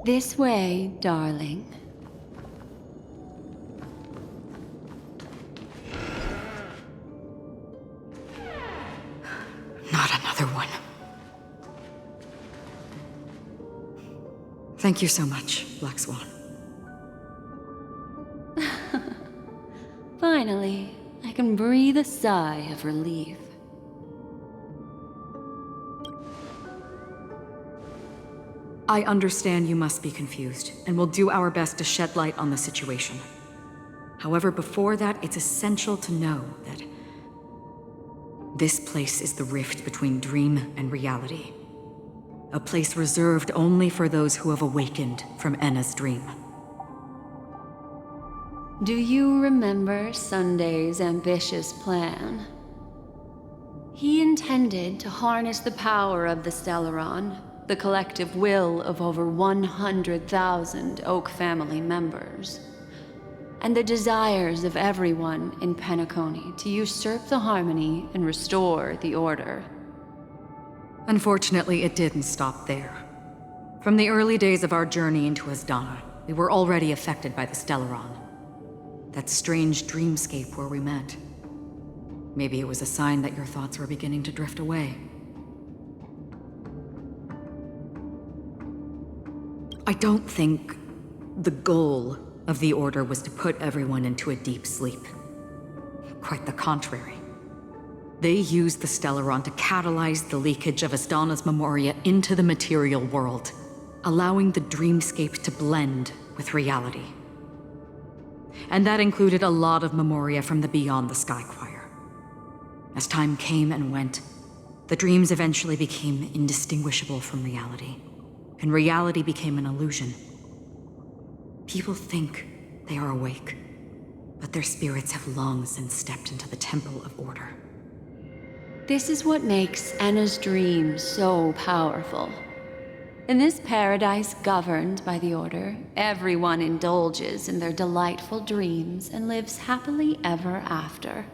This way, darling. Not another one. Thank you so much, Black Swan. Finally, I can breathe a sigh of relief. I understand you must be confused, and will do our best to shed light on the situation. However, before that, it's essential to know that this place is the rift between dream and reality. A place reserved only for those who have awakened from Enna's dream. Do you remember Sunday's ambitious plan? He intended to harness the power of the Stellaron, the collective will of over 100,000 Oak family members, and the desires of everyone in Penacony to usurp the harmony and restore the order. Unfortunately, it didn't stop there. From the early days of our journey into Asdana, we were already affected by the Stellaron. That strange dreamscape where we met. Maybe it was a sign that your thoughts were beginning to drift away. I don't think the goal of the Order was to put everyone into a deep sleep. Quite the contrary. They used the Stellaron to catalyze the leakage of Asdana's memoria into the material world, allowing the dreamscape to blend with reality. And that included a lot of memoria from the Beyond the Sky Choir. As time came and went, the dreams eventually became indistinguishable from reality, and reality became an illusion. People think they are awake, but their spirits have long since stepped into the Temple of Order. This is what makes Enna's dream so powerful. In this paradise governed by the Order, everyone indulges in their delightful dreams and lives happily ever after.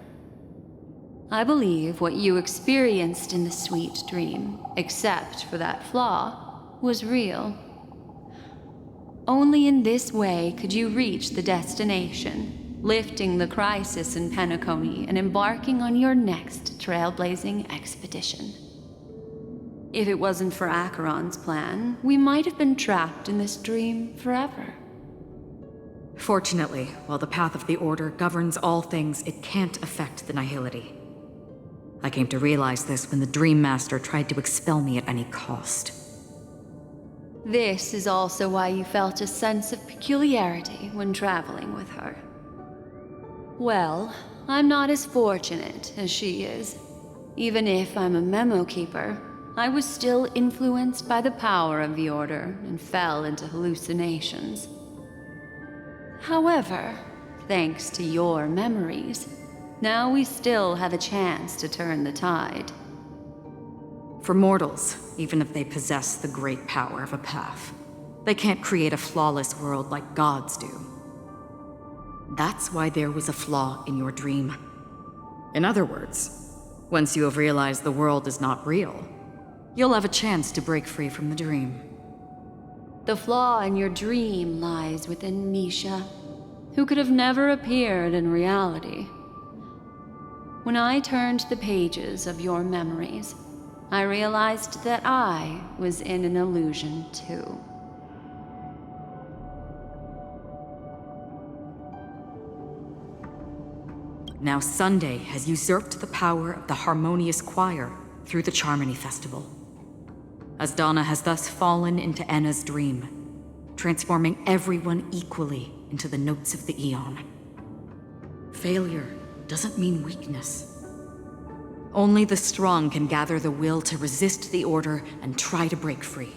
I believe what you experienced in the sweet dream, except for that flaw, was real. Only in this way could you reach the destination, lifting the crisis in Penacony and embarking on your next trailblazing expedition. If it wasn't for Acheron's plan, we might have been trapped in this dream forever. Fortunately, while the path of the Order governs all things, it can't affect the Nihility. I came to realize this when the Dream Master tried to expel me at any cost. This is also why you felt a sense of peculiarity when traveling with her. Well, I'm not as fortunate as she is. Even if I'm a memo keeper, I was still influenced by the power of the Order and fell into hallucinations. However, thanks to your memories, now we still have a chance to turn the tide. For mortals, even if they possess the great power of a path, they can't create a flawless world like gods do. That's why there was a flaw in your dream. In other words, once you have realized the world is not real, you'll have a chance to break free from the dream. The flaw in your dream lies within Misha, who could have never appeared in reality. When I turned the pages of your memories, I realized that I was in an illusion too. Now Sunday has usurped the power of the Harmonious Choir through the Charmony Festival. Asdana has thus fallen into Enna's dream, transforming everyone equally into the notes of the Eon. Failure doesn't mean weakness. Only the strong can gather the will to resist the Order and try to break free.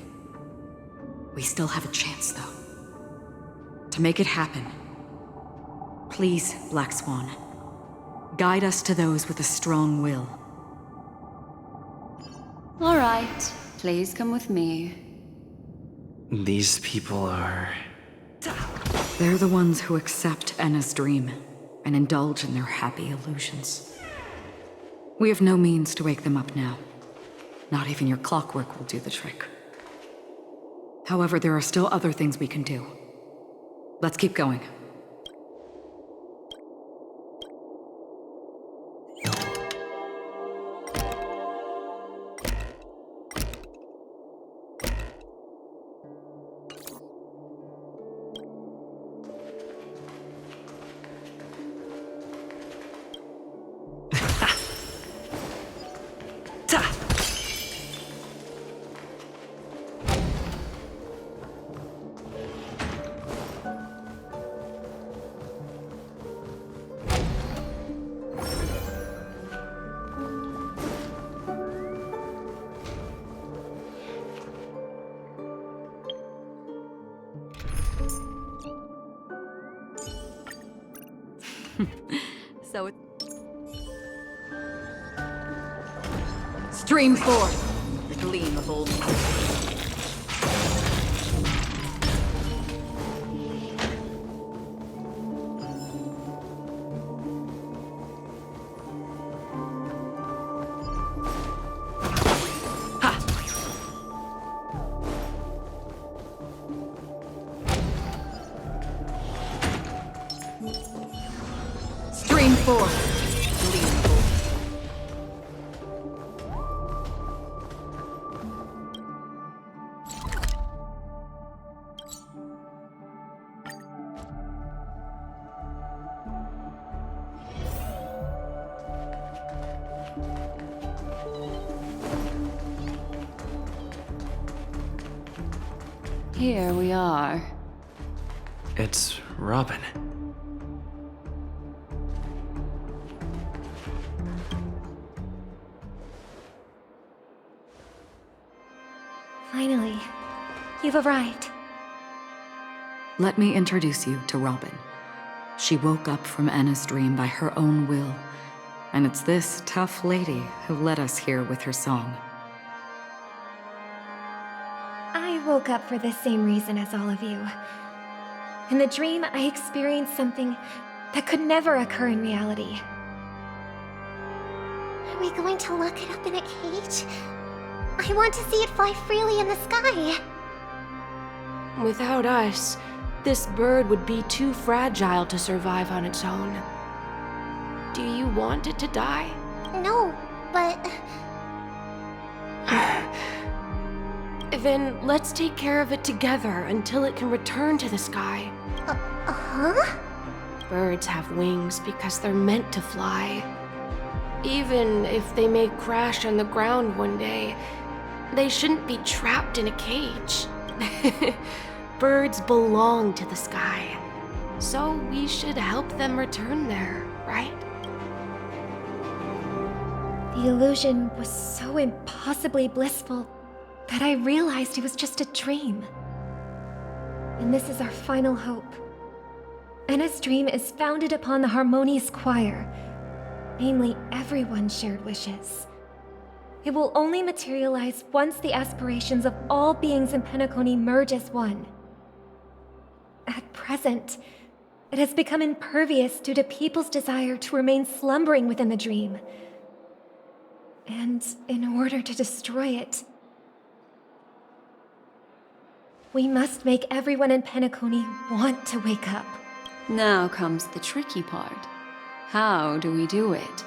We still have a chance, though. To make it happen, please, Black Swan, guide us to those with a strong will. All right, please come with me. These people are... They're the ones who accept Enna's dream and indulge in their happy illusions. We have no means to wake them up now. Not even your clockwork will do the trick. However, there are still other things we can do. Let's keep going. So it... Stream forth, the gleam of old... Stream forth, gleam of old... Here we are. It's Robin. Finally, you've arrived. Let me introduce you to Robin. She woke up from Anna's dream by her own will, and it's this tough lady who led us here with her song. I woke up for the same reason as all of you. In the dream, I experienced something that could never occur in reality. Are we going to lock it up in a cage? I want to see it fly freely in the sky. Without us, this bird would be too fragile to survive on its own. Do you want it to die? No, but... Then let's take care of it together until it can return to the sky. Huh? Birds have wings because they're meant to fly. Even if they may crash on the ground one day, they shouldn't be trapped in a cage. Birds belong to the sky, so we should help them return there, right? The illusion was so impossibly blissful that I realized it was just a dream. And this is our final hope. Anna's dream is founded upon the harmonious choir, namely everyone's shared wishes. It will only materialize once the aspirations of all beings in Penacony merge as one. At present, it has become impervious due to people's desire to remain slumbering within the dream. And in order to destroy it, we must make everyone in Penacony want to wake up. Now comes the tricky part. How do we do it?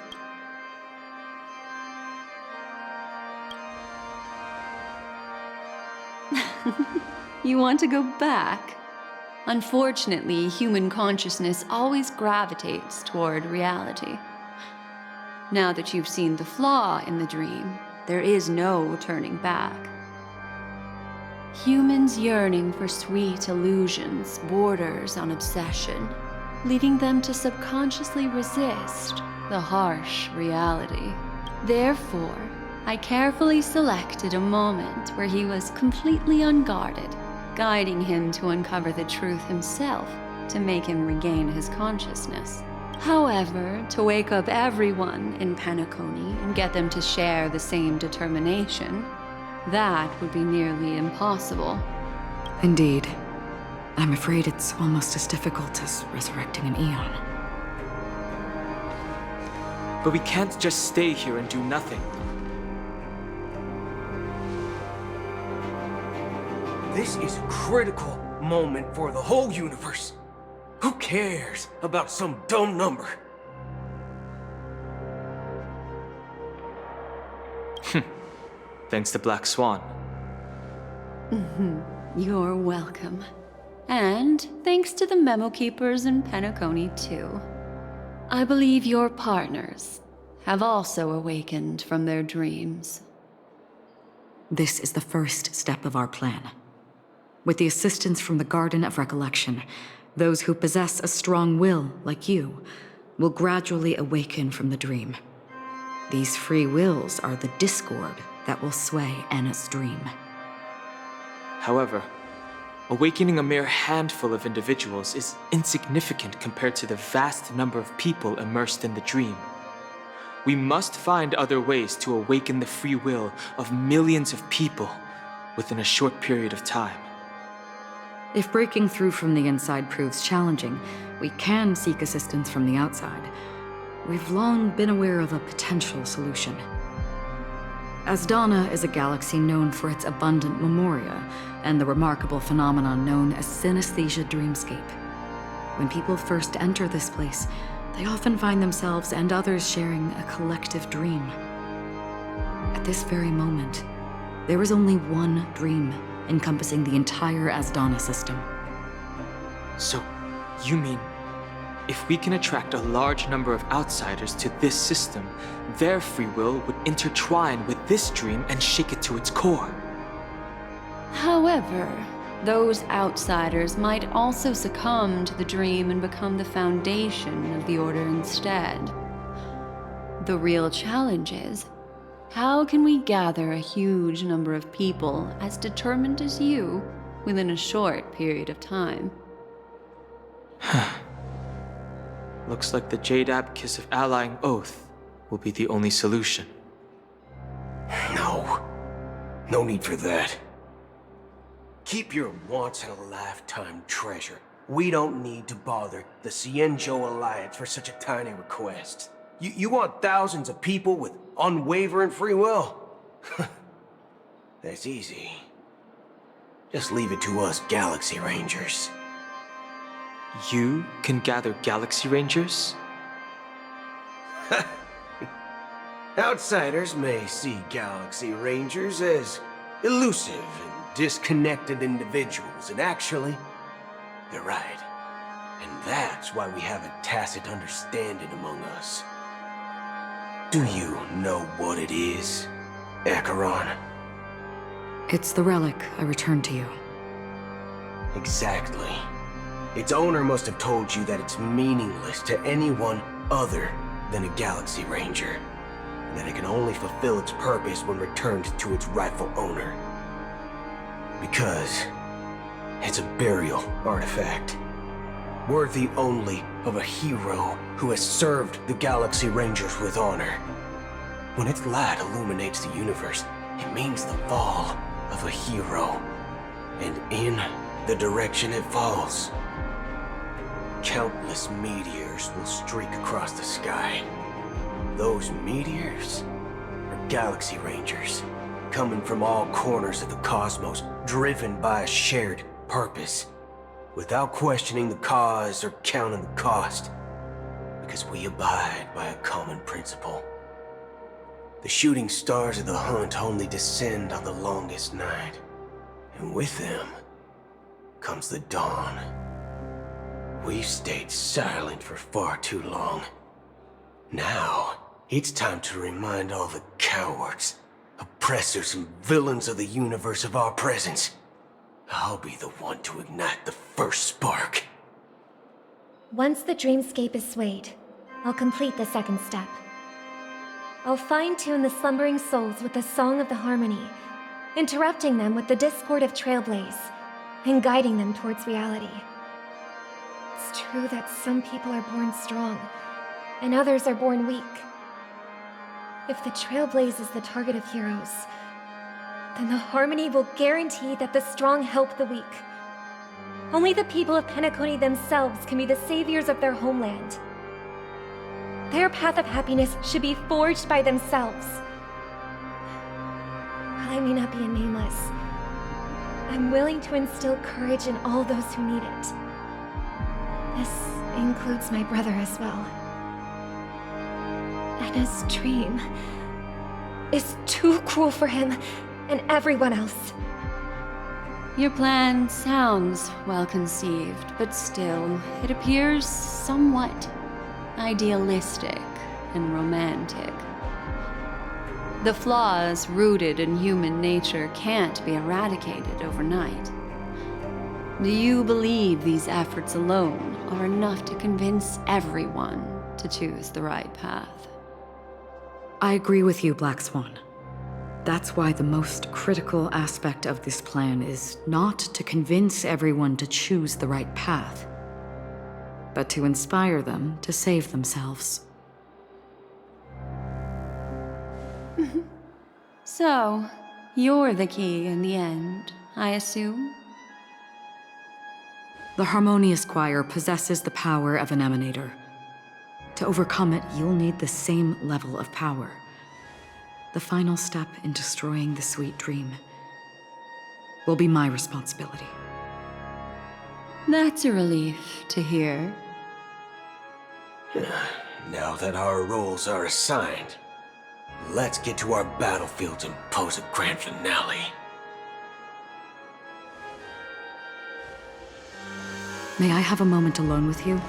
You want to go back? Unfortunately, human consciousness always gravitates toward reality. Now that you've seen the flaw in the dream, there is no turning back. Humans yearning for sweet illusions borders on obsession, leading them to subconsciously resist the harsh reality. Therefore, I carefully selected a moment where he was completely unguarded, guiding him to uncover the truth himself to make him regain his consciousness. However, to wake up everyone in Penacony and get them to share the same determination, that would be nearly impossible. Indeed. I'm afraid it's almost as difficult as resurrecting an Eon. But we can't just stay here and do nothing. This is a critical moment for the whole universe. Who cares about some dumb number? Thanks to Black Swan. You're welcome. And thanks to the memo keepers in Penacony, too. I believe your partners have also awakened from their dreams. This is the first step of our plan. With the assistance from the Garden of Recollection, those who possess a strong will, like you, will gradually awaken from the dream. These free wills are the discord that will sway Anna's dream. However, awakening a mere handful of individuals is insignificant compared to the vast number of people immersed in the dream. We must find other ways to awaken the free will of millions of people within a short period of time. If breaking through from the inside proves challenging, we can seek assistance from the outside. We've long been aware of a potential solution. Asdana is a galaxy known for its abundant memoria and the remarkable phenomenon known as synesthesia dreamscape. When people first enter this place, they often find themselves and others sharing a collective dream. At this very moment, there is only one dream encompassing the entire Asdana system. So, you mean, if we can attract a large number of outsiders to this system, their free will would intertwine with this dream and shake it to its core? However, those outsiders might also succumb to the dream and become the foundation of the Order instead. The real challenge is, how can we gather a huge number of people as determined as you within a short period of time? Looks like the Jade Abacus of Allying Oath will be the only solution. No need for that. Keep your once-in-a-lifetime treasure. We don't need to bother the Cienjo Alliance for such a tiny request. You want thousands of people with unwavering free will? That's easy. Just leave it to us Galaxy Rangers. You can gather Galaxy Rangers? Outsiders may see Galaxy Rangers as elusive and disconnected individuals, and actually, they're right. And that's why we have a tacit understanding among us. Do you know what it is, Acheron? It's the relic I returned to you. Exactly. Its owner must have told you that it's meaningless to anyone other than a Galaxy Ranger, and that it can only fulfill its purpose when returned to its rightful owner. Because it's a burial artifact, worthy only of a hero who has served the Galaxy Rangers with honor. When its light illuminates the universe, it means the fall of a hero, and in the direction it falls, countless meteors will streak across the sky. Those meteors are Galaxy Rangers, coming from all corners of the cosmos, driven by a shared purpose, without questioning the cause or counting the cost, because we abide by a common principle. The shooting stars of the hunt only descend on the longest night, and with them comes the dawn. We've stayed silent for far too long. Now, it's time to remind all the cowards, oppressors and villains of the universe of our presence. I'll be the one to ignite the first spark. Once the dreamscape is swayed, I'll complete the second step. I'll fine-tune the slumbering souls with the Song of the Harmony, interrupting them with the discord of Trailblaze, and guiding them towards reality. It's true that some people are born strong, and others are born weak. If the Trailblaze is the target of heroes, then the Harmony will guarantee that the strong help the weak. Only the people of Penacony themselves can be the saviors of their homeland. Their path of happiness should be forged by themselves. While I may not be a nameless, I'm willing to instill courage in all those who need it. This includes my brother as well. Anna's dream is too cruel for him and everyone else. Your plan sounds well conceived, but still, it appears somewhat idealistic and romantic. The flaws rooted in human nature can't be eradicated overnight. Do you believe these efforts alone are enough to convince everyone to choose the right path? I agree with you, Black Swan. That's why the most critical aspect of this plan is not to convince everyone to choose the right path, but to inspire them to save themselves. So, you're the key in the end, I assume? The Harmonious Choir possesses the power of an emanator. To overcome it, you'll need the same level of power. The final step in destroying the sweet dream will be my responsibility. That's a relief to hear. Now that our roles are assigned, let's get to our battlefields and pose a grand finale. May I have a moment alone with you?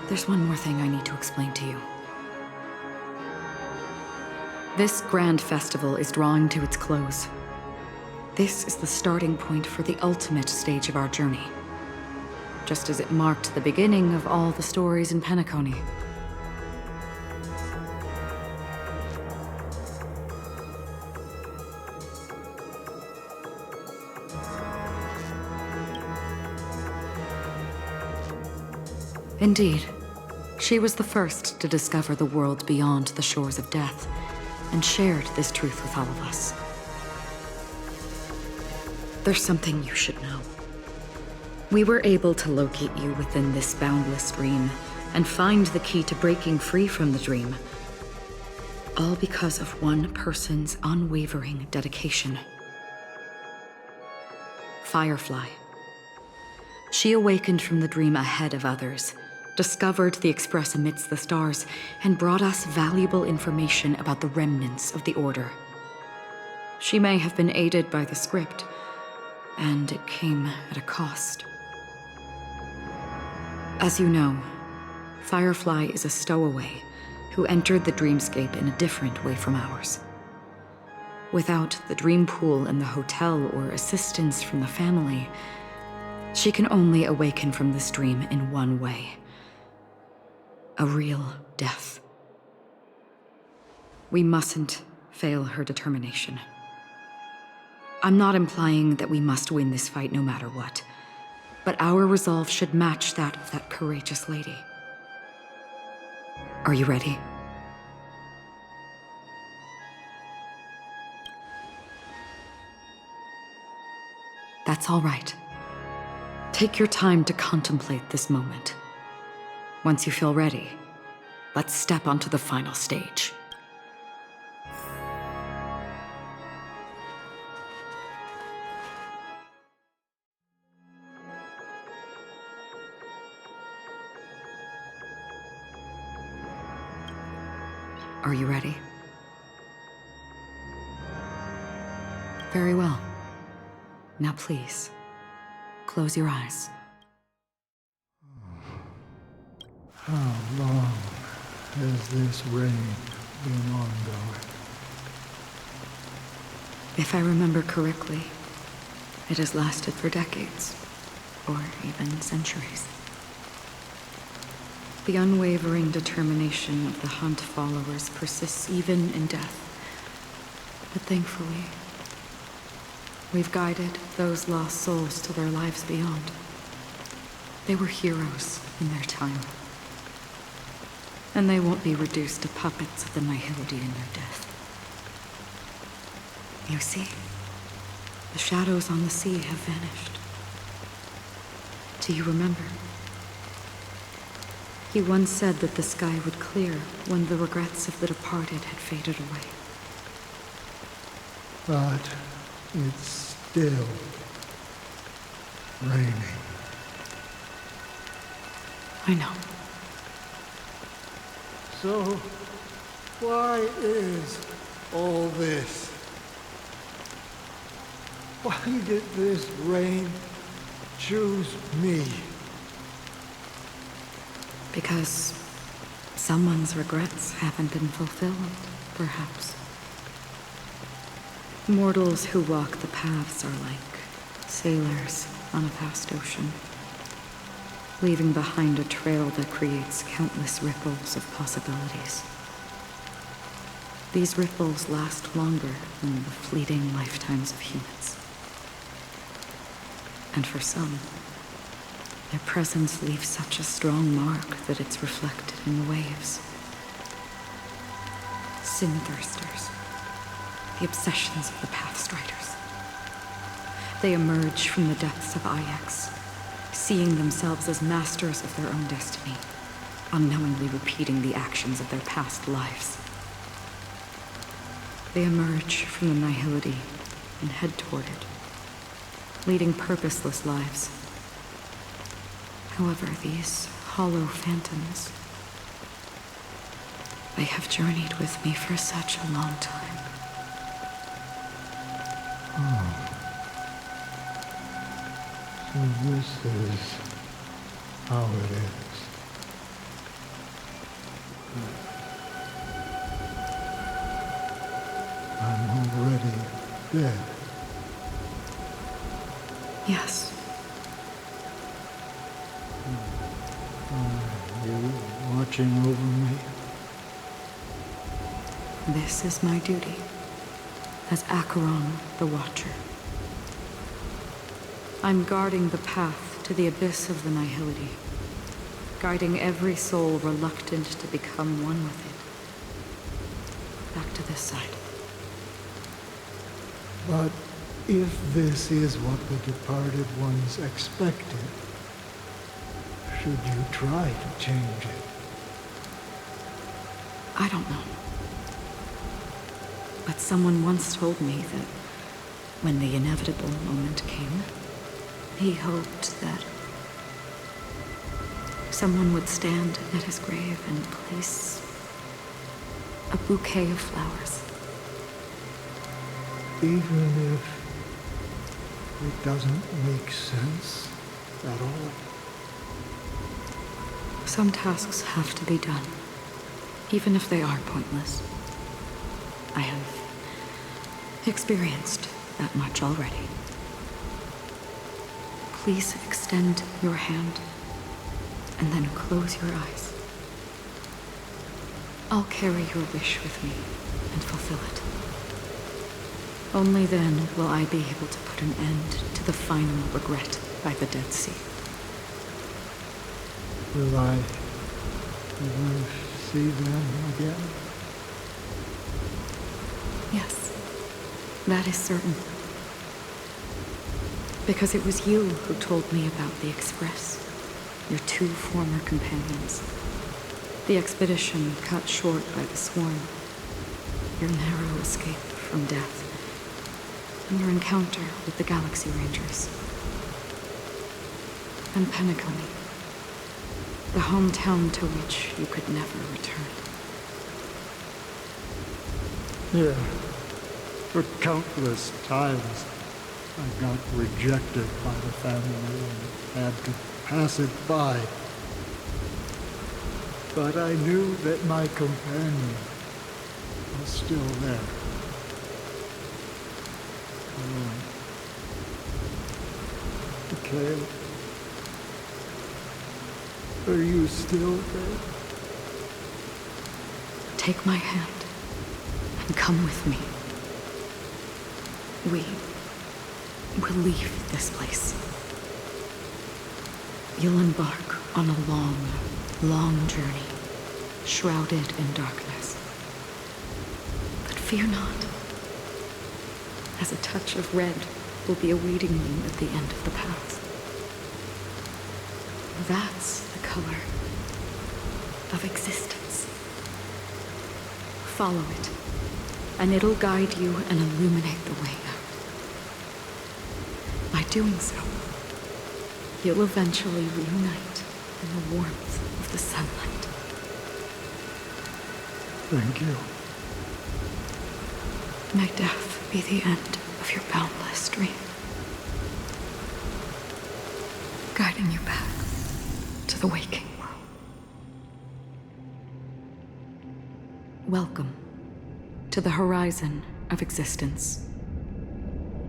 There's one more thing I need to explain to you. This grand festival is drawing to its close. This is the starting point for the ultimate stage of our journey, just as it marked the beginning of all the stories in Penacony. Indeed, she was the first to discover the world beyond the shores of death, and shared this truth with all of us. There's something you should know. We were able to locate you within this boundless dream, and find the key to breaking free from the dream. All because of one person's unwavering dedication. Firefly. She awakened from the dream ahead of others, discovered the Express amidst the stars, and brought us valuable information about the remnants of the Order. She may have been aided by the script, and it came at a cost. As you know, Firefly is a stowaway who entered the dreamscape in a different way from ours. Without the dream pool in the hotel or assistance from the family, she can only awaken from this dream in one way. A real death. We mustn't fail her determination. I'm not implying that we must win this fight no matter what, but our resolve should match that of that courageous lady. Are you ready? That's all right. Take your time to contemplate this moment. Once you feel ready, let's step onto the final stage. Are you ready? Very well. Now please, close your eyes. How long has this reign been ongoing? If I remember correctly, it has lasted for decades, or even centuries. The unwavering determination of the Hunt followers persists even in death. But thankfully, we've guided those lost souls to their lives beyond. They were heroes in their time. And they won't be reduced to puppets of the Nihility in their death. You see, the shadows on the sea have vanished. Do you remember? He once said that the sky would clear when the regrets of the departed had faded away. But it's still raining. I know. So, why is all this? Why did this rain choose me? Because someone's regrets haven't been fulfilled, perhaps. Mortals who walk the paths are like sailors on a vast ocean, leaving behind a trail that creates countless ripples of possibilities. These ripples last longer than the fleeting lifetimes of humans. And for some, their presence leaves such a strong mark that it's reflected in the waves. Sin-thirsters, the obsessions of the Pathstriders. They emerge from the depths of Ix, seeing themselves as masters of their own destiny, unknowingly repeating the actions of their past lives. They emerge from the nihility and head toward it, leading purposeless lives. However, these hollow phantoms, they have journeyed with me for such a long time. So this is how it is. I'm already dead. Yes, Are you watching over me? this is my duty as Acheron the Watcher. I'm guarding the path to the abyss of the nihility, guiding every soul reluctant to become one with it. Back to this side. But if this is what the departed ones expected, should you try to change it? I don't know. But someone once told me that when the inevitable moment came, he hoped that someone would stand at his grave and place a bouquet of flowers. Even if it doesn't make sense at all? Some tasks have to be done, even if they are pointless. I have experienced that much already. Please extend your hand and then close your eyes. I'll carry your wish with me and fulfill it. Only then will I be able to put an end to the final regret by the Dead Sea. Will I ever see them again? Yes, that is certain. Because it was you who told me about the Express, your two former companions. The expedition cut short by the swarm, your narrow escape from death, and your encounter with the Galaxy Rangers. And Penacony, the hometown to which you could never return. Yeah. For countless times, I got rejected by the family and had to pass it by. But I knew that my companion was still there. Caleb, are you still there? Take my hand and come with me. We will leave this place. You'll embark on a long, long journey, shrouded in darkness. But fear not, as a touch of red will be awaiting you at the end of the path. That's the color of existence. Follow it, and it'll guide you and illuminate the way out. doing so, you'll eventually reunite in the warmth of the sunlight. Thank you. May death be the end of your boundless dream, guiding you back to the waking world. Welcome to the horizon of existence.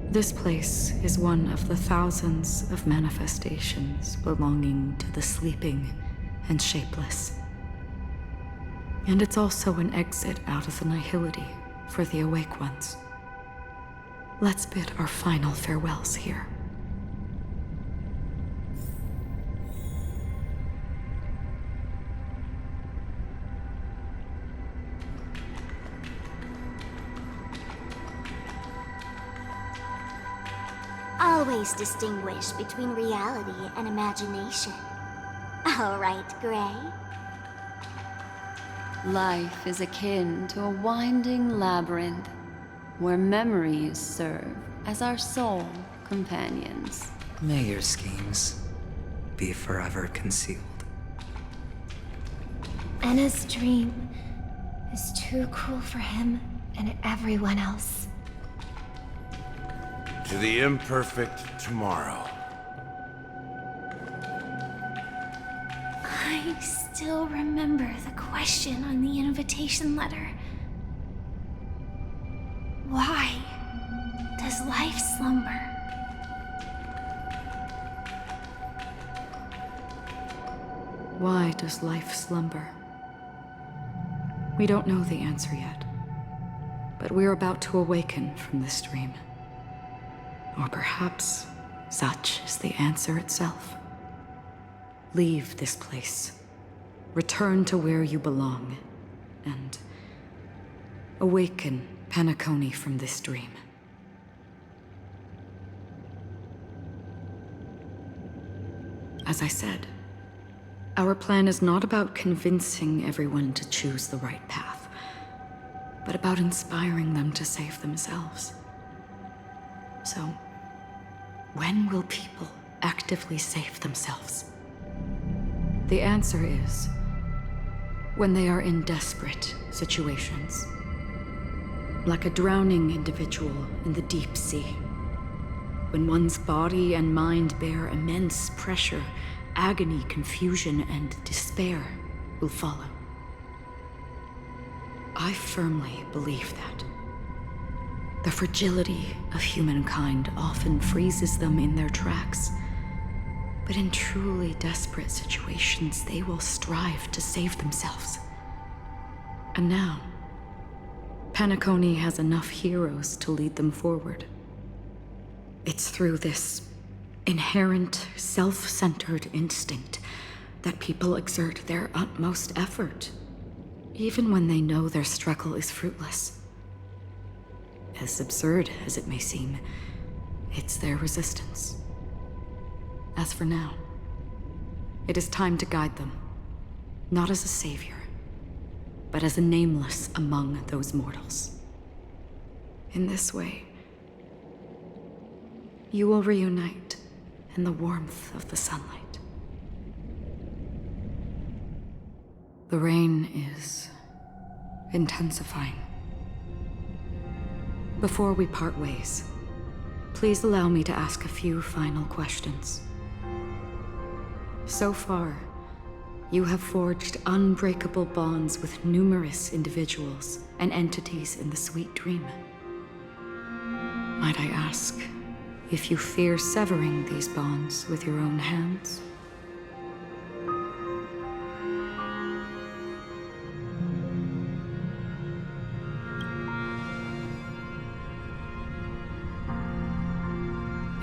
This place is one of the thousands of manifestations belonging to the sleeping and shapeless. And it's also an exit out of the nihility for the awake ones. Let's bid our final farewells here. Always distinguish between reality and imagination. All right, Gray. Life is akin to a winding labyrinth where memories serve as our sole companions. May your schemes be forever concealed. Anna's dream is too cruel for him and everyone else. To the imperfect tomorrow. I still remember the question on the invitation letter. Why does life slumber? Why does life slumber? We don't know the answer yet, but we're about to awaken from this dream. Or perhaps such is the answer itself. Leave this place, return to where you belong, and awaken Penacony from this dream. As I said, our plan is not about convincing everyone to choose the right path, but about inspiring them to save themselves. So, when will people actively save themselves? The answer is when they are in desperate situations. Like a drowning individual in the deep sea. When one's body and mind bear immense pressure, agony, confusion, and despair will follow. I firmly believe that. The fragility of humankind often freezes them in their tracks. But in truly desperate situations, they will strive to save themselves. And now, Penacony has enough heroes to lead them forward. It's through this inherent, self-centered instinct that people exert their utmost effort, even when they know their struggle is fruitless. As absurd as it may seem, it's their resistance. As for now, it is time to guide them, not as a savior, but as a nameless among those mortals. In this way, you will reunite in the warmth of the sunlight. The rain is intensifying. Before we part ways, please allow me to ask a few final questions. So far, you have forged unbreakable bonds with numerous individuals and entities in the sweet dream. Might I ask if you fear severing these bonds with your own hands?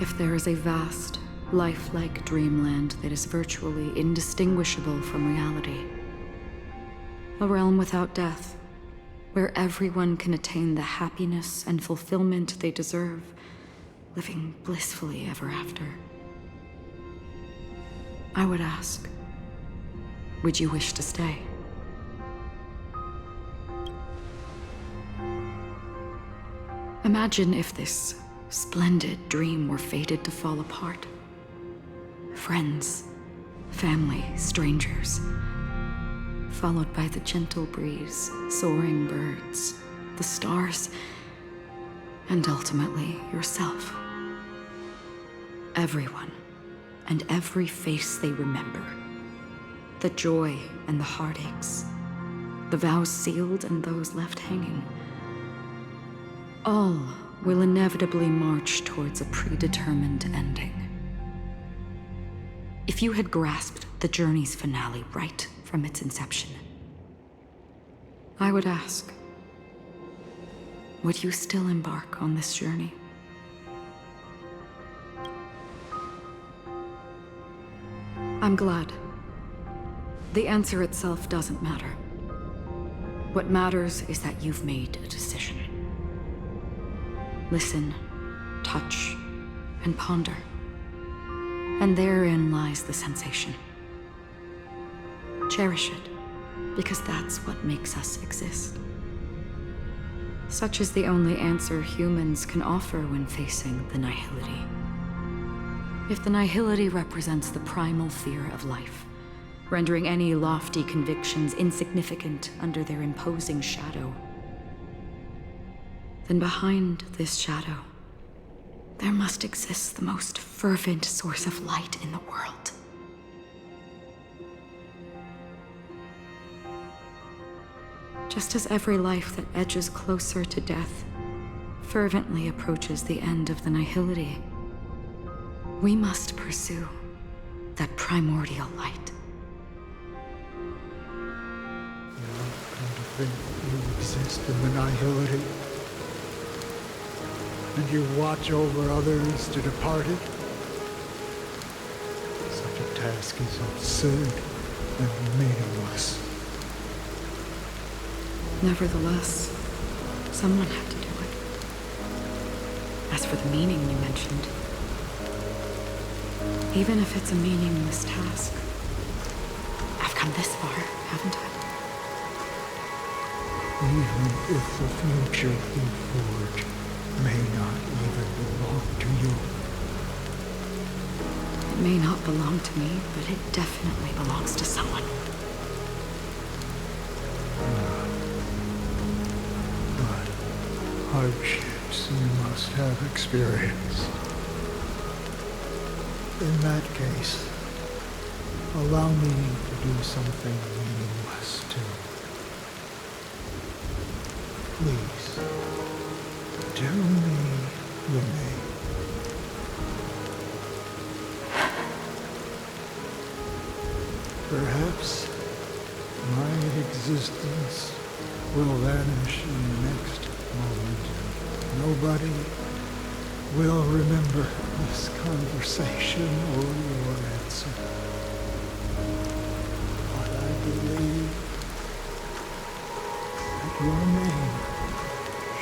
If there is a vast, lifelike dreamland that is virtually indistinguishable from reality, a realm without death, where everyone can attain the happiness and fulfillment they deserve, living blissfully ever after, I would ask, would you wish to stay? Imagine if this splendid dream were fated to fall apart. Friends, family, strangers, followed by the gentle breeze, soaring birds, the stars, and ultimately yourself. Everyone, and every face they remember. The joy and the heartaches, the vows sealed and those left hanging. All will inevitably march towards a predetermined ending. If you had grasped the journey's finale right from its inception, I would ask, would you still embark on this journey? I'm glad. The answer itself doesn't matter. What matters is that you've made a decision. Listen, touch, and ponder. And therein lies the sensation. Cherish it, because that's what makes us exist. Such is the only answer humans can offer when facing the nihility. If the nihility represents the primal fear of life, rendering any lofty convictions insignificant under their imposing shadow, then behind this shadow, there must exist the most fervent source of light in the world. Just as every life that edges closer to death fervently approaches the end of the nihility, we must pursue that primordial light. You come to think you exist in the nihility, and you watch over others to depart it? Such a task is absurd and meaningless. Nevertheless, someone had to do it. As for the meaning you mentioned, even if it's a meaningless task, I've come this far, haven't I? Even if the future you forge may not even belong to you. It may not belong to me, but it definitely belongs to someone. But hardships you must have experienced. In that case, allow me to do something meaningless too. Please, tell me your name. Perhaps my existence will vanish in the next moment. Nobody will remember this conversation or your answer. But I believe that your name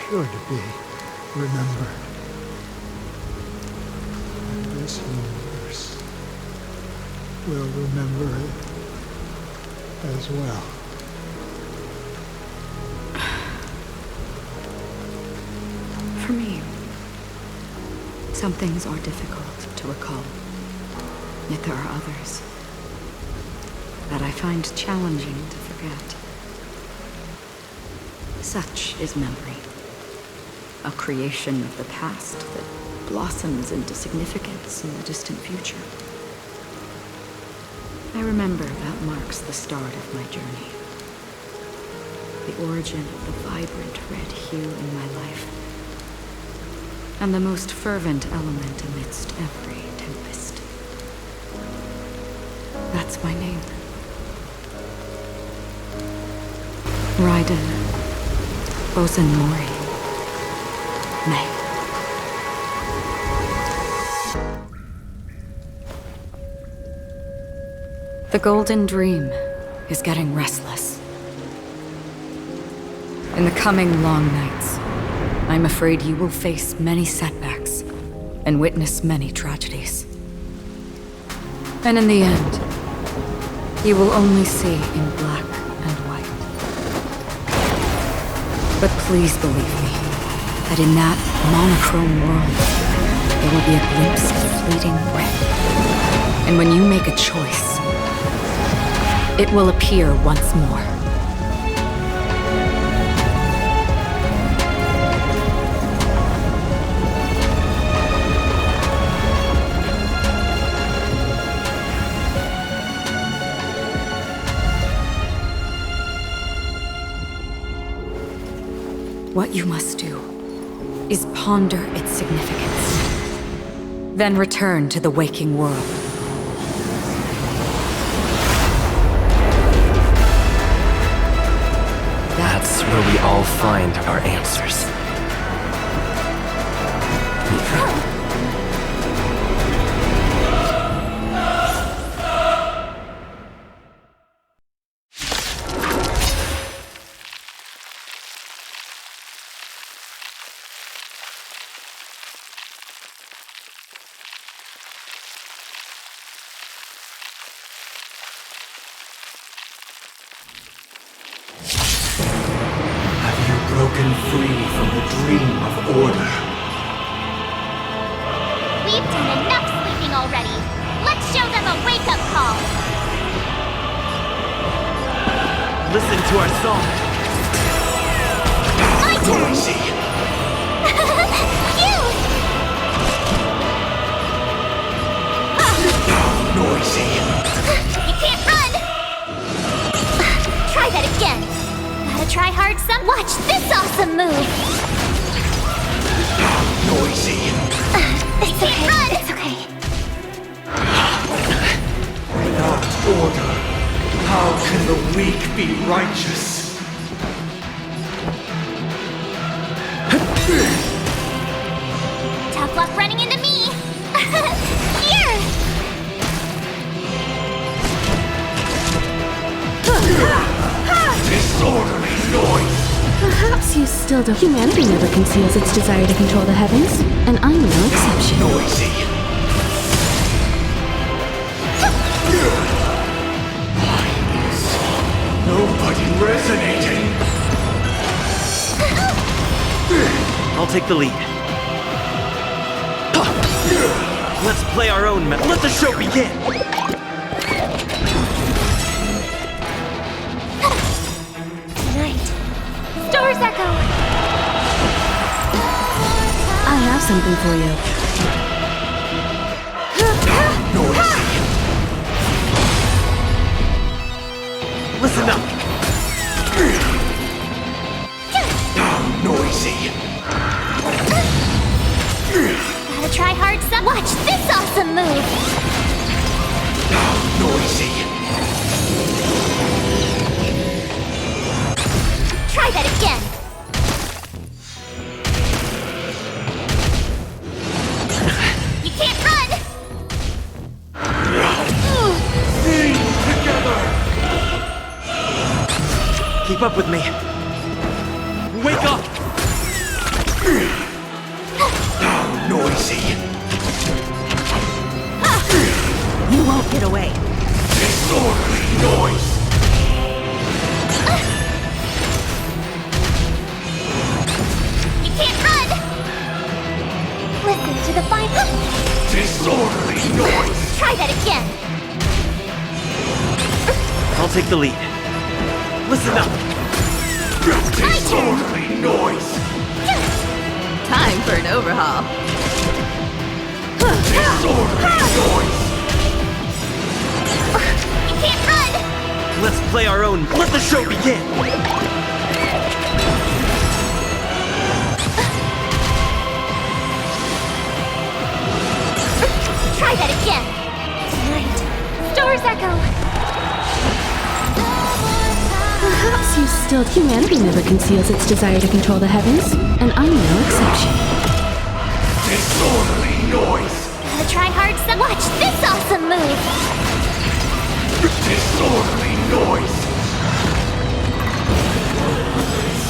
should be remembered. And this universe will remember it as well. For me, some things are difficult to recall, yet there are others that I find challenging to forget. Such is memory, a creation of the past that blossoms into significance in the distant future. I remember that marks the start of my journey, the origin of the vibrant red hue in my life, and the most fervent element amidst every tempest. That's my name. Raiden Bozenmori May. The Golden Dream is getting restless. In the coming long nights, I'm afraid you will face many setbacks and witness many tragedies. And in the end, you will only see in black and white. But please believe me, that in that monochrome world, there will be a glimpse of fleeting red. And when you make a choice, it will appear once more. What you must do is ponder its significance, then return to the waking world. That's where we all find our answers. Broken free from the dream of order. We've done enough sleeping already. Let's show them a wake-up call. Listen to our song. My turn. Noisy. You. Noisy. You can't run. Try that again. Gotta try hard some. Watch this awesome move. Noisy. It's okay. Run. It's okay. Without order, how can the weak be righteous? Tough luck running into me. Here. Disorderly noise! Perhaps you still don't. Humanity never conceals its desire to control the heavens, and I'm no exception. Noisy! Why is nobody resonating? I'll take the lead. Let's play our own method. Let the show begin! Tonight. Stars echo. I have something for you. Noisy! Listen up! Noisy! Gotta try hard some. Watch this awesome move. Noisy! Try that again. You can't run. Sing together! Keep up with me. Wake up! Noisy! You won't get away. Disorderly noise! You can't run. Listen to the fine. Disorderly noise! Try that again. I'll take the lead. Listen up! Disorderly noise! Time for an overhaul. Disorderly noise! You can't run. Let's play our own. Let the show begin! Try that again. Tonight. Stars echo. Perhaps you still. Humanity never conceals its desire to control the heavens, and I'm no exception. Disorderly noise! Gotta try hard some. Watch this awesome move. Disorderly noise!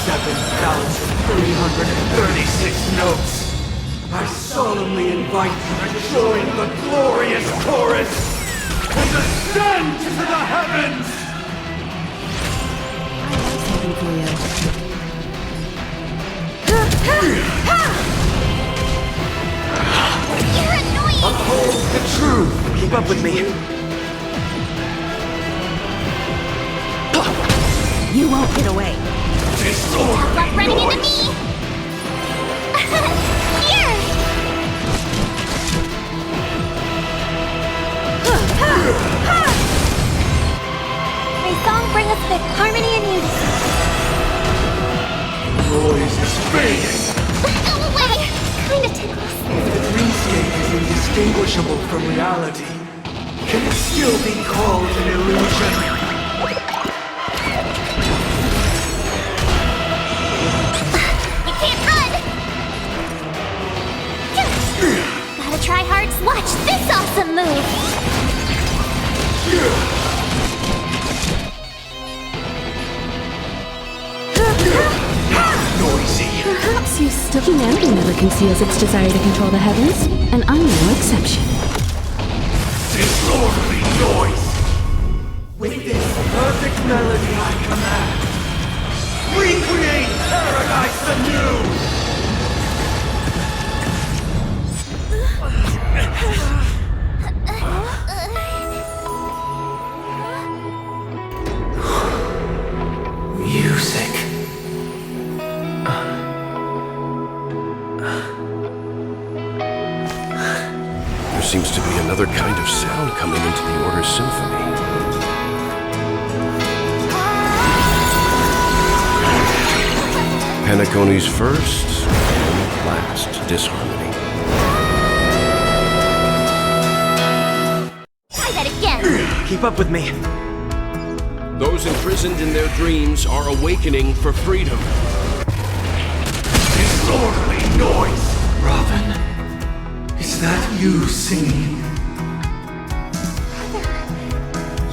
7,336 notes! I solemnly invite you to join the glorious chorus and ascend to the heavens! Something for you. You're annoying! Uphold the truth! Keep up with me. You won't get away. Tough luck running into me! Here! May song bring us with harmony and unity. Noise is fading. Go away! Kinda tickles. If the dreamscape is indistinguishable from reality, can it still be called an illusion? You can't run! Gotta try hard. Watch this awesome move! Noisy. Perhaps you still... Humanity never conceals its desire to control the heavens, and I'm no exception. Disorderly noise. With this perfect melody I command, recreate paradise anew! Music. There seems to be another kind of sound coming into the Order's symphony. Penacony's first and last disharmony. Try that again! Keep up with me. Those imprisoned in their dreams are awakening for freedom. Disorderly noise! Robin, is that you singing?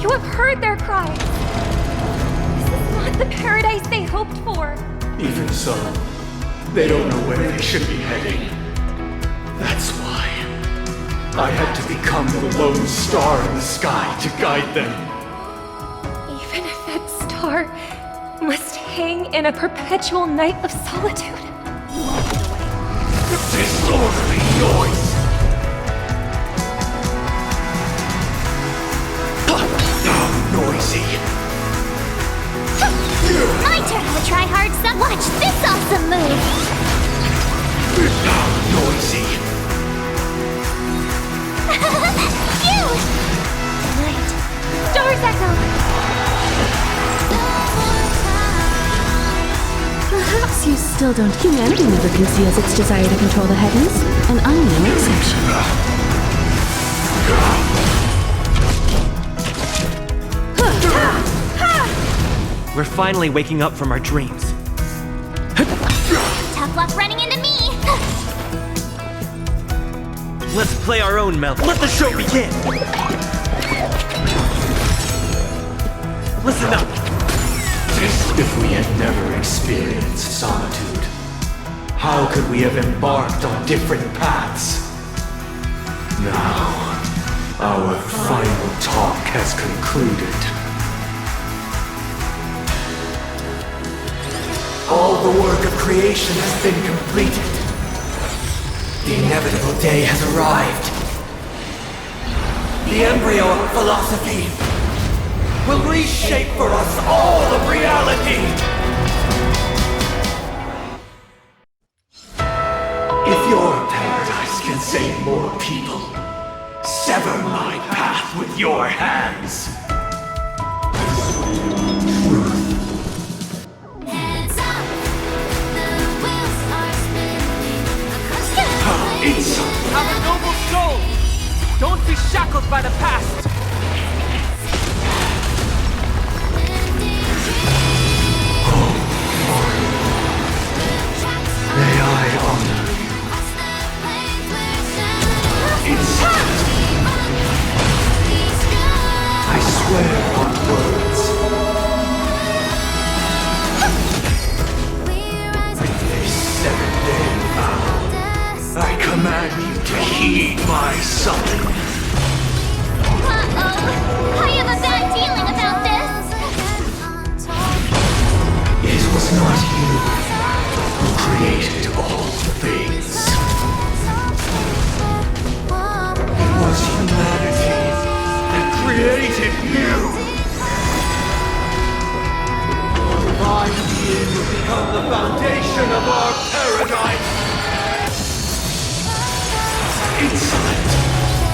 You have heard their cries. This is not the paradise they hoped for. Even so, they don't know where they should be heading. That's why I had to become the lone star in the sky to guide them. Even if that star must hang in a perpetual night of solitude. Disorderly noise! Noisy! My turn to try hard some. Watch this awesome move! Noisy! Phew! Light. Stars echo. Perhaps you still don't. Humanity never conceals its desire to control the heavens, and I'm no exception. We're finally waking up from our dreams. Tough luck running into me! Let's play our own melody. Let the show begin! Listen up! If we had never experienced solitude, how could we have embarked on different paths? Now, our final talk has concluded. All the work of creation has been completed. The inevitable day has arrived. The embryo of philosophy will reshape for us all of reality. If your paradise can save more people, sever my path with your hands. Truth. Have a noble soul! Don't be shackled by the past! May I honor you? I swear on words. This 7-day vow, I command you to heed my summons. with you! My being will become the foundation of our paradise! Insolent!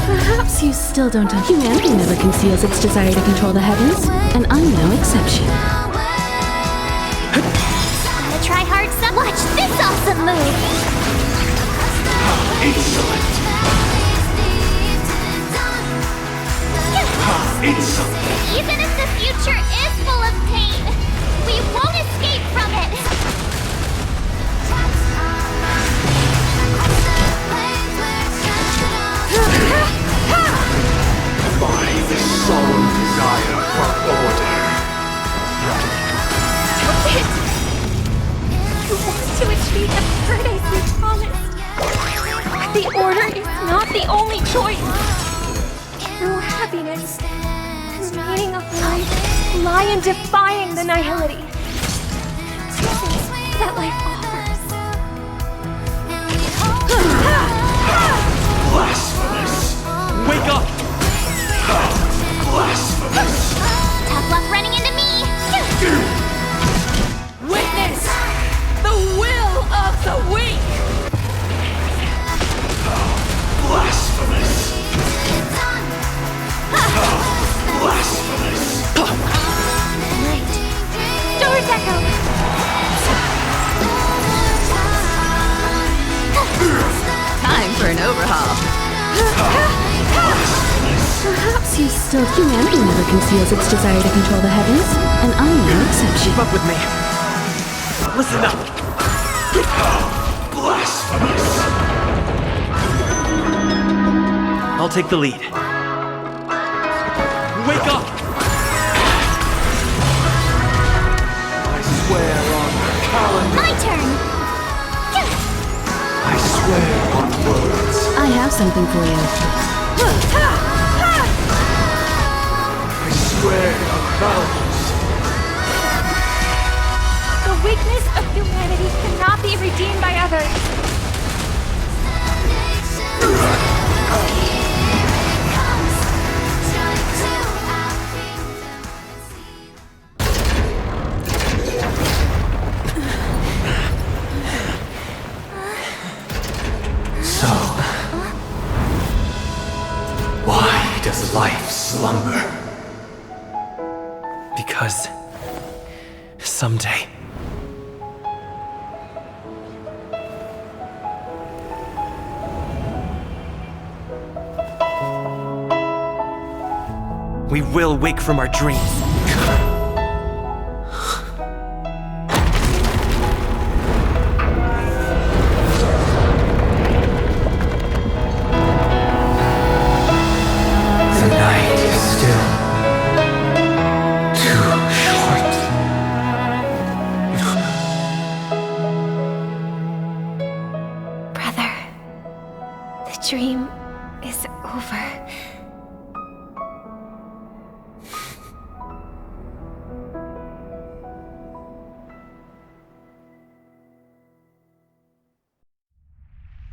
Perhaps you still don't understand. Humanity never conceals its desire to control the heavens, and I'm no exception. Gonna try hard some. Watch this awesome move! Insolent! Insolent! Even if the future is full of pain, we won't escape from it! By the solemn desire for order. Stop it! You want to achieve the paradise we promised. But the order is not the only choice. True happiness and the meaning of life lie in defying the nihility that life offers. Blasphemous! Wake up! Blasphemous! Tough luck running into me! Witness the will of the weak! Blasphemous! Blasphemous! Doors echo! Time for an overhaul. Perhaps you still. Humanity never conceals its desire to control the heavens, and I'm no exception. Keep up with me. Listen up. Blasphemous! I'll take the lead. Wake up! I swear on the calendar. My turn! I swear on words. I have something for you. I swear on values. The weakness of humanity cannot be redeemed by others. So, why does life slumber? Because someday we will wake from our dreams. The night is still too short. Brother, the dream is over.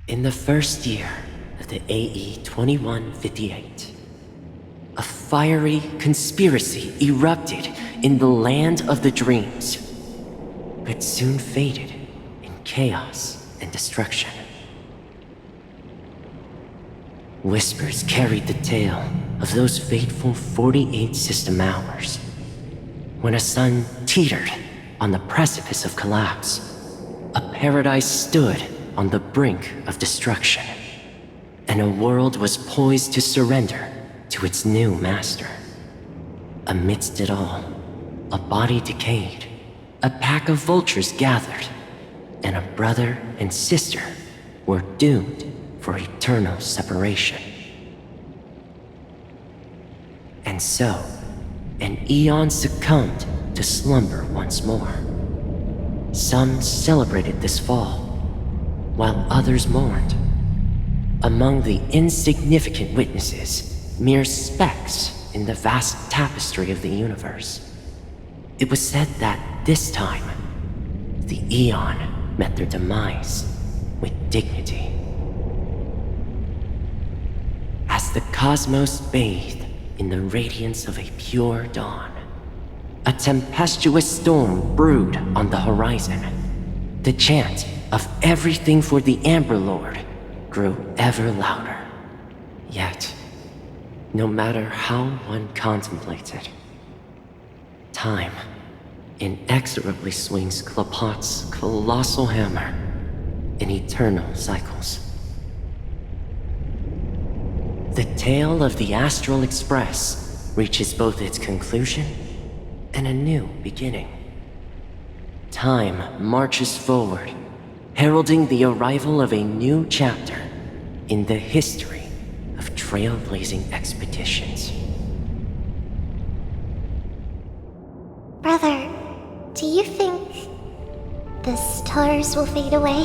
In the first year of the AE 2158, a fiery conspiracy erupted in the land of the dreams, but soon faded in chaos and destruction. Whispers carried the tale of those fateful 48 system hours, when a sun teetered on the precipice of collapse. A paradise stood on the brink of destruction, and a world was poised to surrender to its new master. Amidst it all, a body decayed, a pack of vultures gathered, and a brother and sister were doomed for eternal separation. And so, an eon succumbed to slumber once more. Some celebrated this fall, while others mourned. Among the insignificant witnesses, mere specks in the vast tapestry of the universe, it was said that this time, the Eon met their demise with dignity. As the cosmos bathed in the radiance of a pure dawn. A tempestuous storm brewed on the horizon. The chant of everything for the Amber Lord grew ever louder. Yet, no matter how one contemplates it, time inexorably swings Klapot's colossal hammer in eternal cycles. The tale of the Astral Express reaches both its conclusion and a new beginning. Time marches forward, heralding the arrival of a new chapter in the history of trailblazing expeditions. Brother, do you think the stars will fade away?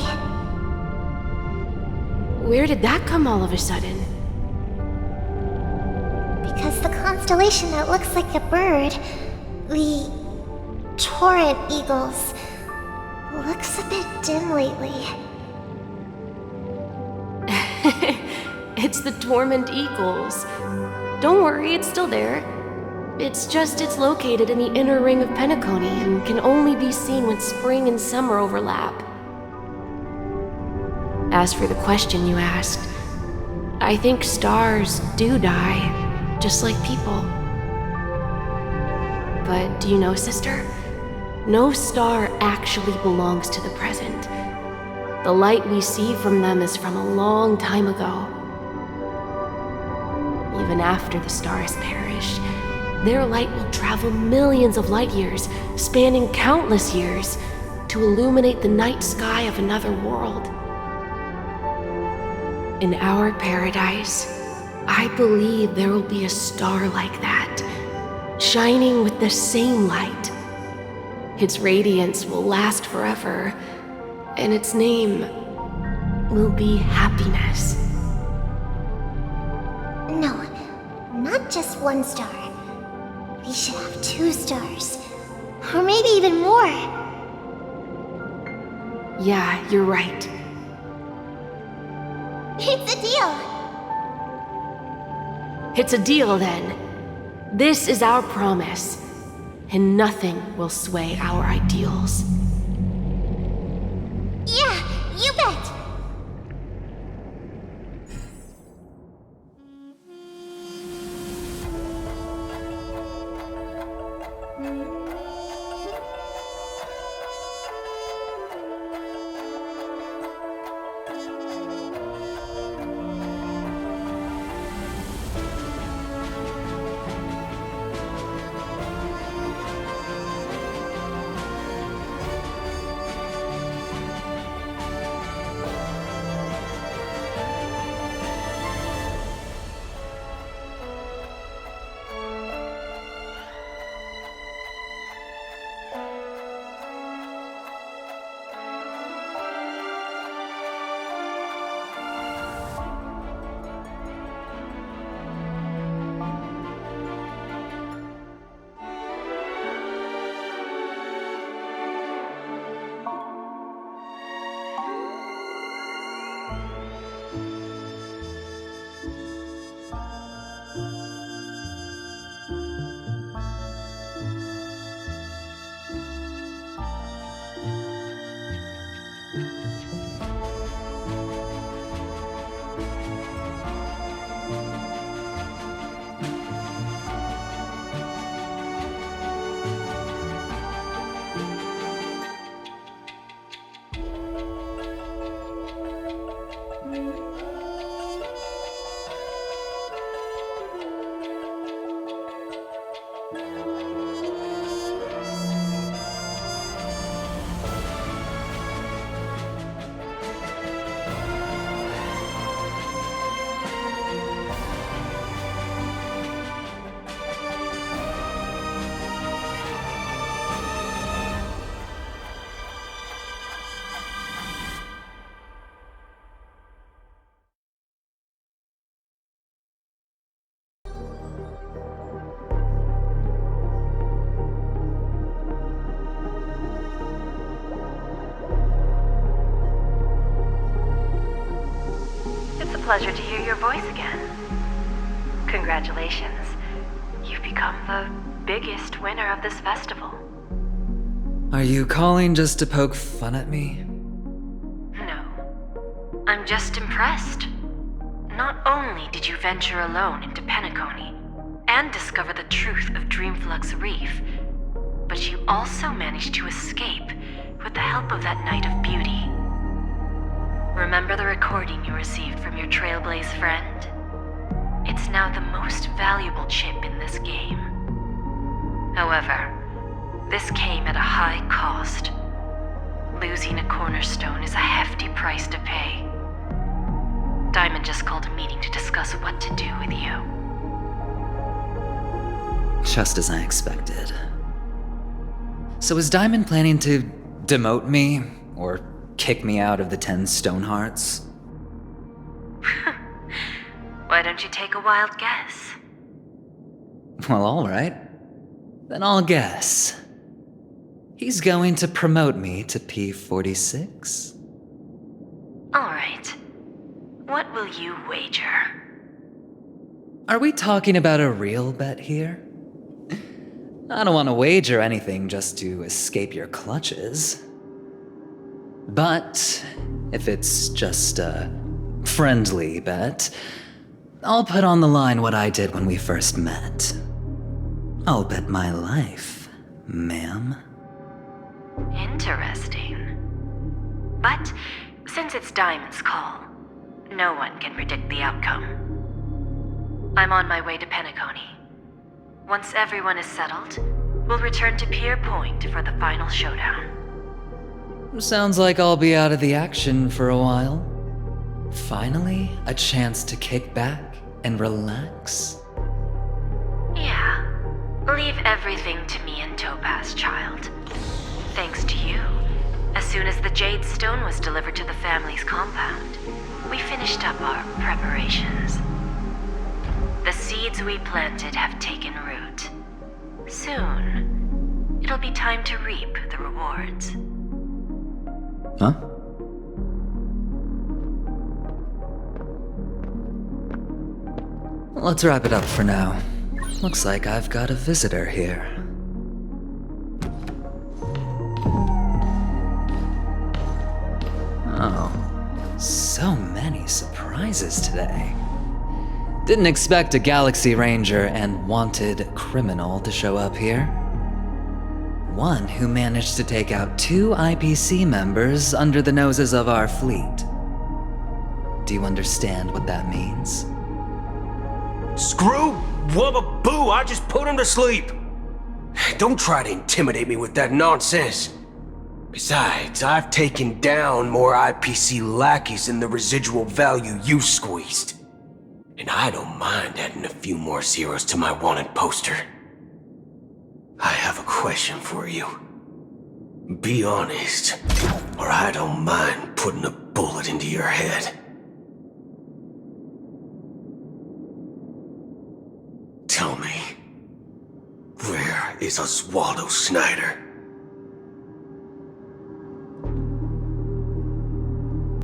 Where did that come all of a sudden? Because the constellation that looks like a bird, the Torrent Eagles, looks a bit dim lately. It's the Torment Eagles. Don't worry, it's still there. It's located in the inner ring of Penacony and can only be seen when spring and summer overlap. As for the question you asked, I think stars do die, just like people. But do you know, sister? No star actually belongs to the present. The light we see from them is from a long time ago. Even after the star has perished, their light will travel millions of light years, spanning countless years, to illuminate the night sky of another world. In our paradise, I believe there will be a star like that, shining with the same light. Its radiance will last forever, and its name will be happiness. No, not just one star. We should have 2 stars. Or maybe even more. Yeah, you're right. It's a deal! It's a deal, then. This is our promise, and nothing will sway our ideals. Yeah, you bet! Pleasure to hear your voice again. Congratulations. you've become the biggest winner of this festival. Are you calling just to poke fun at me? No. I'm just impressed. Not only did you venture alone into Penacony and discover the truth of Dreamflux Reef, but you also managed to escape with the help of that Knight of Beauty. Remember the recording you received from your Trailblaze friend? It's now the most valuable chip in this game. However, this came at a high cost. Losing a cornerstone is a hefty price to pay. Diamond just called a meeting to discuss what to do with you. Just as I expected. So is Diamond planning to demote me, or kick me out of the 10 Stonehearts? Why don't you take a wild guess? Well, alright. Then I'll guess. He's going to promote me to P46? Alright. What will you wager? Are we talking about a real bet here? I don't want to wager anything just to escape your clutches. But if it's just a friendly bet, I'll put on the line what I did when we first met. I'll bet my life, ma'am. Interesting. But since it's Diamond's call, no one can predict the outcome. I'm on my way to Penacony. Once everyone is settled, we'll return to Pier Point for the final showdown. Sounds like I'll be out of the action for a while. Finally, a chance to kick back and relax. Yeah. Leave everything to me and Topaz, child. Thanks to you, as soon as the Jade Stone was delivered to the family's compound, we finished up our preparations. The seeds we planted have taken root. Soon, it'll be time to reap the rewards. Huh? Let's wrap it up for now. Looks like I've got a visitor here. Oh, so many surprises today. Didn't expect a Galaxy Ranger and wanted criminal to show up here. One who managed to take out 2 IPC members under the noses of our fleet. Do you understand what that means? Screw Wubba Boo, I just put him to sleep. Don't try to intimidate me with that nonsense. Besides, I've taken down more IPC lackeys than the residual value you squeezed. And I don't mind adding a few more zeros to my wanted poster. I have a question for you. Be honest, or I don't mind putting a bullet into your head. Tell me, where is Oswaldo Snyder?